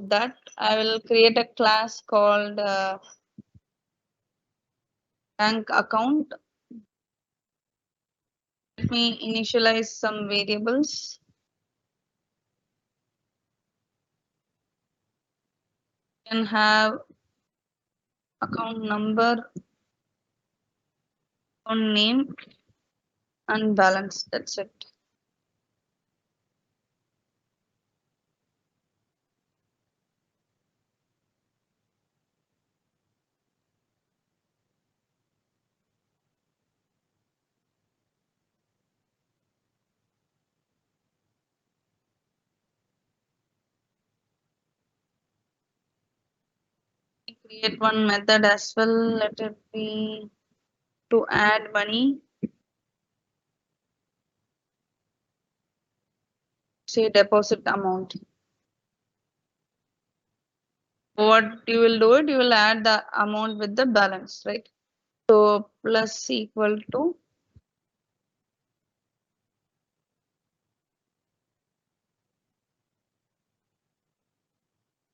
that, I will create a class called bank account. Let me initialize some variables. You can have account number, account name, and balance. That's it. Create one method as well. Let it be to add money. Say deposit amount. What you will do it, you will add the amount with the balance, right? So plus equal to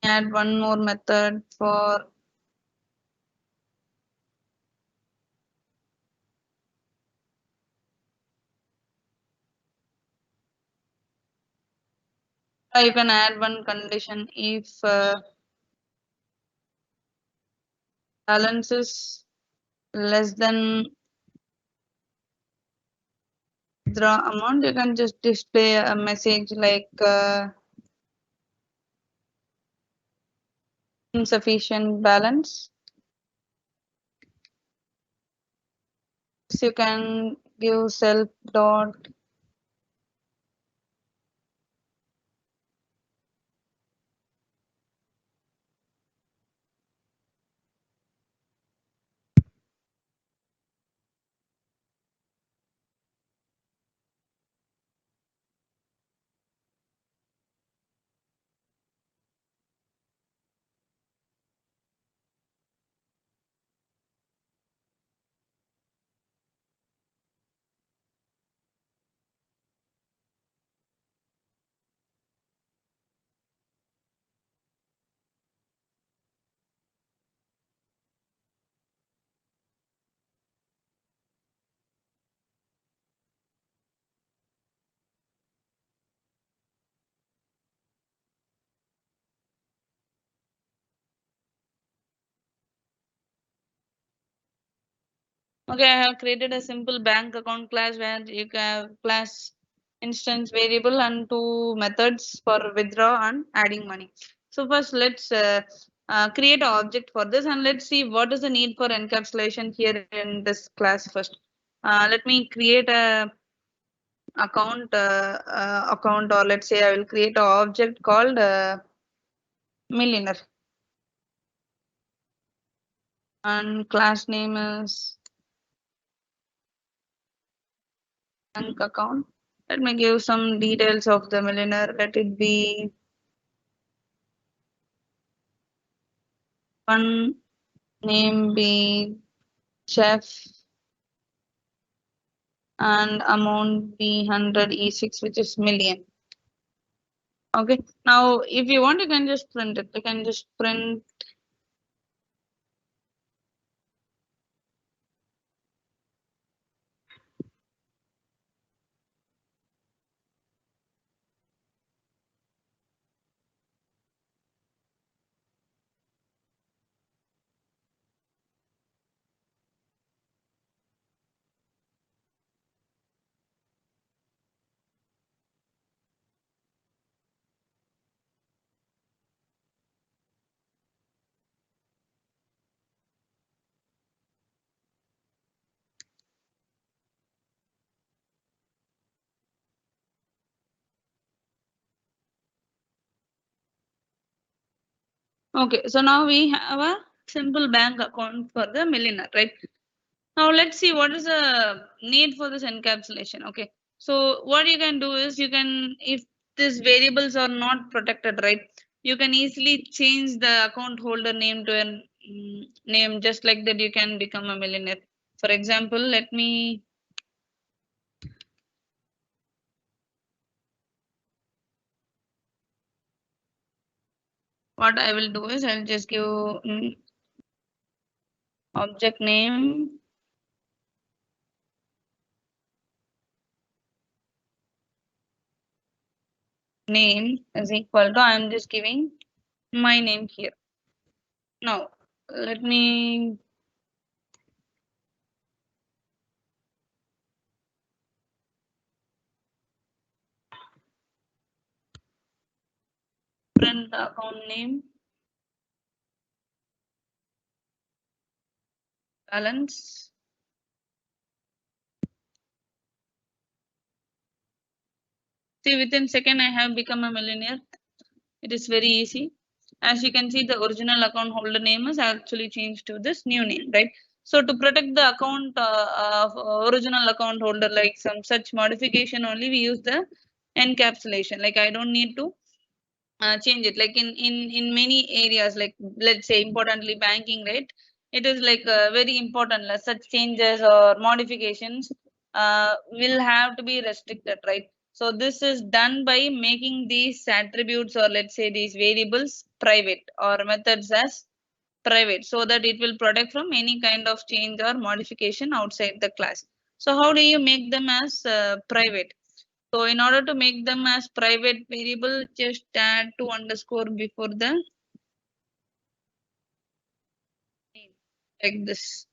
add one more method for you can add one condition if balance is less than withdraw amount, you can just display a message like insufficient balance. So you can give self dot Okay, I have created a simple bank account class where you can class instance variable and two methods for withdraw and adding money. So first let's create an object for this and let's see what is the need for encapsulation here in this class first. Let me create a account or let's say I will create an object called millionaire and class name is bank account. Let me give some details of the millionaire. Let it be one name be chef and amount be 100 E6 which is million. Okay. Now if you want you can just print it. You can just print okay. So now we have a simple bank account for the millionaire, right? Now let's see what is the need for this encapsulation. Okay. So what you can do is you can, if these variables are not protected, right? You can easily change the account holder name to a name just like that you can become a millionaire. For example, let me what I will do is I'll just give object name is equal to, I'm just giving my name here. Now let me print the account name balance. See, within second I have become a millionaire. It is very easy. As you can see, the original account holder name is actually changed to this new name, right? So to protect the account of original account holder, like some such modification only, we use the encapsulation. Like I don't need to change it. Like in many areas, like let's say importantly banking, right? It is like very important. Like such changes or modifications will have to be restricted, right? So this is done by making these attributes, or let's say these variables, private, or methods as private, so that it will protect from any kind of change or modification outside the class. So how do you make them as private? So in order to make them as private variable, just add to underscore before the name, like this.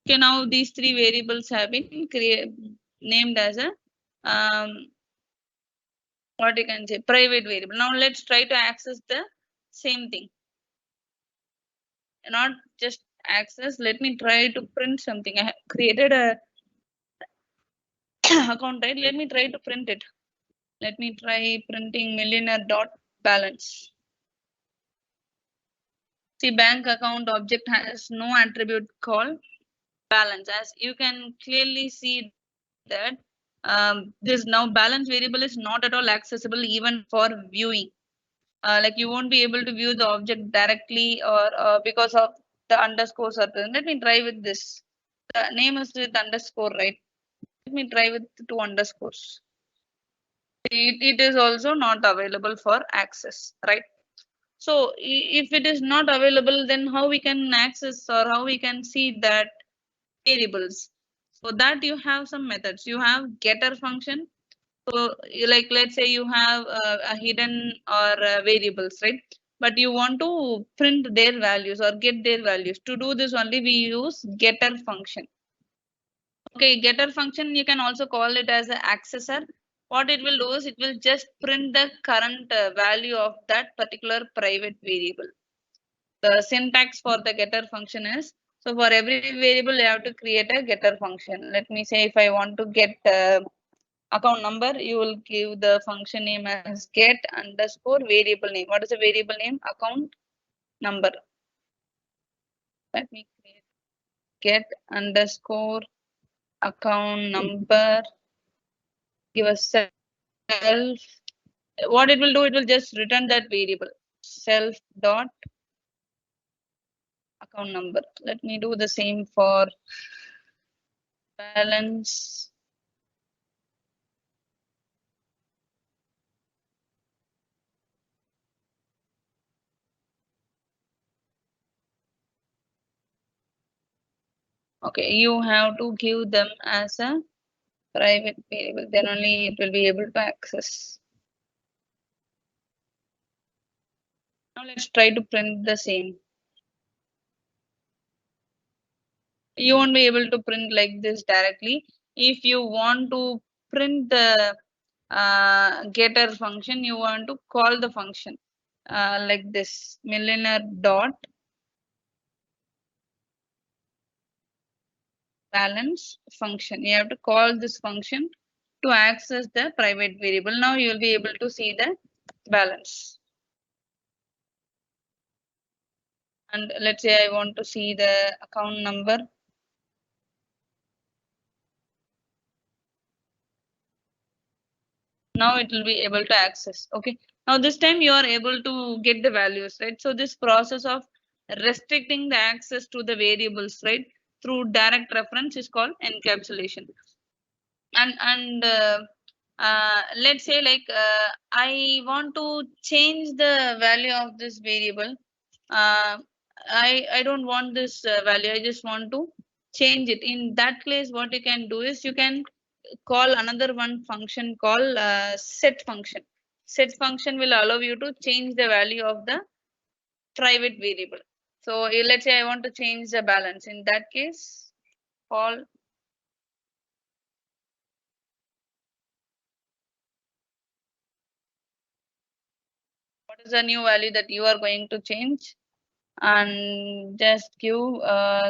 Okay, now these three variables have been named as a what you can say, private variable. Now let's try to access the same thing. Not just access. Let me try to print something. I have created a account, right? Let me try to print it. Let me try printing millionaire dot balance. See, bank account object has no attribute called balance. As you can clearly see that this now balance variable is not at all accessible even for viewing. Like you won't be able to view the object directly, or because of the underscores are present. Let me try with this. The name is with underscore, right? Let me try with two underscores. It is also not available for access, right? So if it is not available, then how we can access or how we can see that variables? For that you have some methods. You have getter function. So like let's say you have a hidden or variables, right? But you want to print their values or get their values. To do this only we use getter function. Okay, getter function, you can also call it as an accessor. What it will do is it will just print the current value of that particular private variable. The syntax for the getter function is, so for every variable you have to create a getter function. Let me say if I want to get account number, you will give the function name as get underscore variable name. What is the variable name? Account number. Let me create get underscore account number. Give a self. What it will do, it will just return that variable self dot account number. Let me do the same for balance. Okay, you have to give them as a private variable, then only it will be able to access. Now let's try to print the same. You won't be able to print like this directly. If you want to print the getter function, you want to call the function like this millionaire dot balance function. You have to call this function to access the private variable. Now you will be able to see the balance. And let's say I want to see the account number. Now it will be able to access. Okay. Now this time you are able to get the values, right? So this process of restricting the access to the variables, right, through direct reference is called encapsulation. And let's say like I want to change the value of this variable. uh, I don't want this value, I just want to change it. In that case, what you can do is you can call another one function called set function. Set function will allow you to change the value of the private variable. So let's say I want to change the balance. In that case, call what is the new value that you are going to change, and just give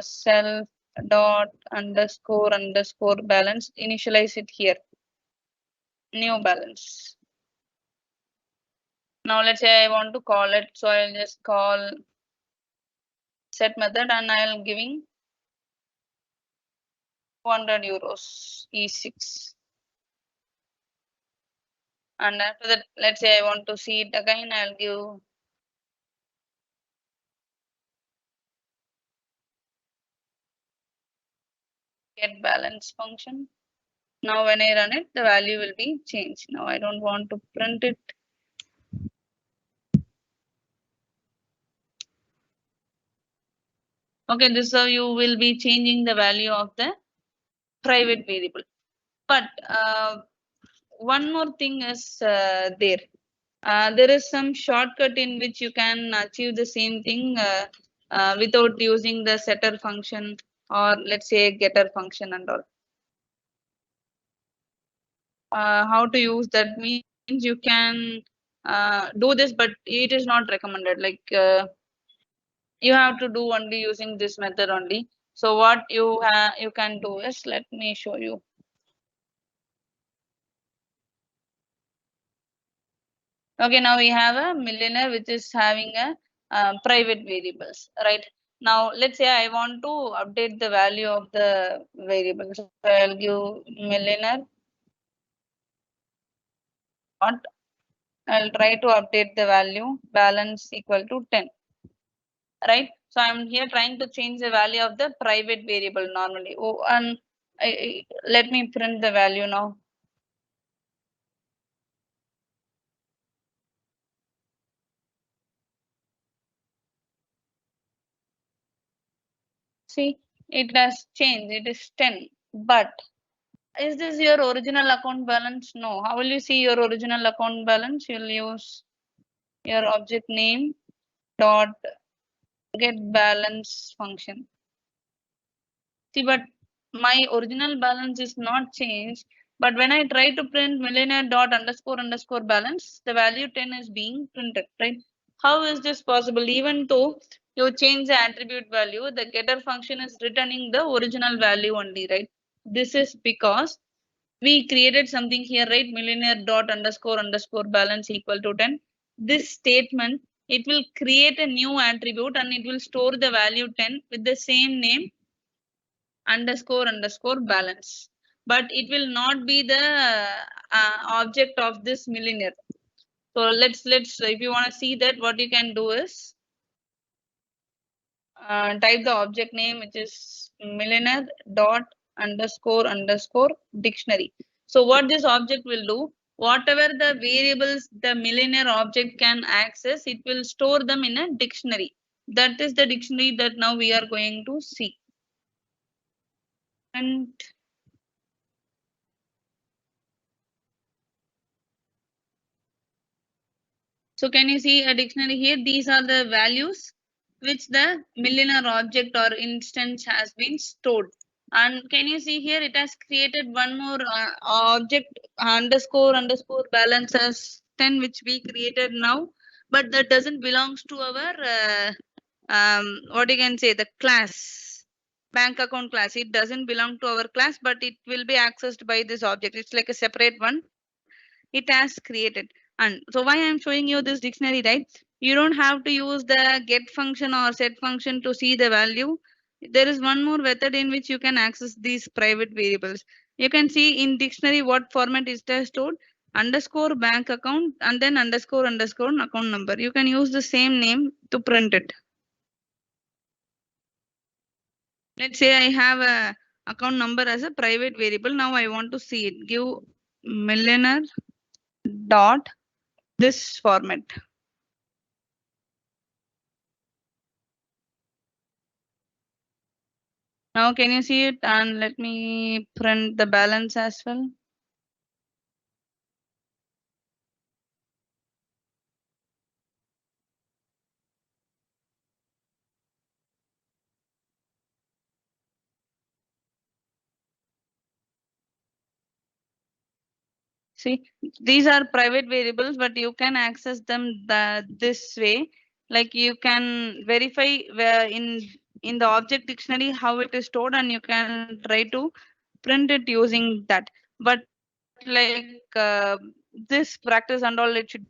self dot underscore balance. Initialize it here, new balance. Now let's say I want to call it, so I'll just call set method and I'll giving 200 euros E6. And after that, let's say I want to see it again, I'll give get balance function. Now when I run it, the value will be changed. Now I don't want to print it. Okay, this is how you will be changing the value of the private variable. But one more thing is there. There is some shortcut in which you can achieve the same thing without using the setter function, or let's say getter function and all. How to use that means you can do this, but it is not recommended. Like you have to do only using this method only. So what you can do is, let me show you. Okay, now we have a millionaire which is having a private variables, right? Now let's say I want to update the value of the variables. So I'll give millionaire dot. I'll try to update the value balance equal to 10, right? So I'm here trying to change the value of the private variable normally. Oh, and let me print the value now. See, it has changed. It is 10, but is this your original account balance? No. How will you see your original account balance? You'll use your object name dot get balance function. See, but my original balance is not changed. But when I try to print millionaire dot underscore balance, the value 10 is being printed, right? How is this possible? Even though you change the attribute value, the getter function is returning the original value only, right? This is because we created something here, right? Millionaire dot underscore balance equal to 10. This statement, it will create a new attribute and it will store the value 10 with the same name underscore balance. But it will not be the object of this millionaire. So let's if you want to see that, what you can do is type the object name, which is millionaire dot underscore dictionary. So what this object will do, whatever the variables the millionaire object can access, it will store them in a dictionary. That is the dictionary that now we are going to see. And so can you see a dictionary here? These are the values which the millionaire object or instance has been stored. And can you see here, it has created one more object underscore balance as 10, which we created now, but that doesn't belongs to our what you can say, the class, bank account class. It doesn't belong to our class, but it will be accessed by this object. It's like a separate one it has created. And so why I'm showing you this dictionary, right? You don't have to use the get function or set function to see the value. There is one more method in which you can access these private variables. You can see in dictionary what format is there stored, underscore bank account and then underscore account number. You can use the same name to print it. Let's say I have a account number as a private variable. Now I want to see it. Give milliner dot this format. Now can you see it? And let me print the balance as well. See, these are private variables, but you can access them this way. Like you can verify where in the object dictionary how it is stored, and you can try to print it using that. But like this practice and all, it should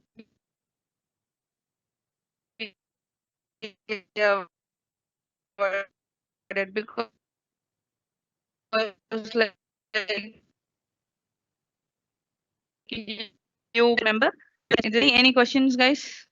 be avoided because like you remember. Any questions, guys?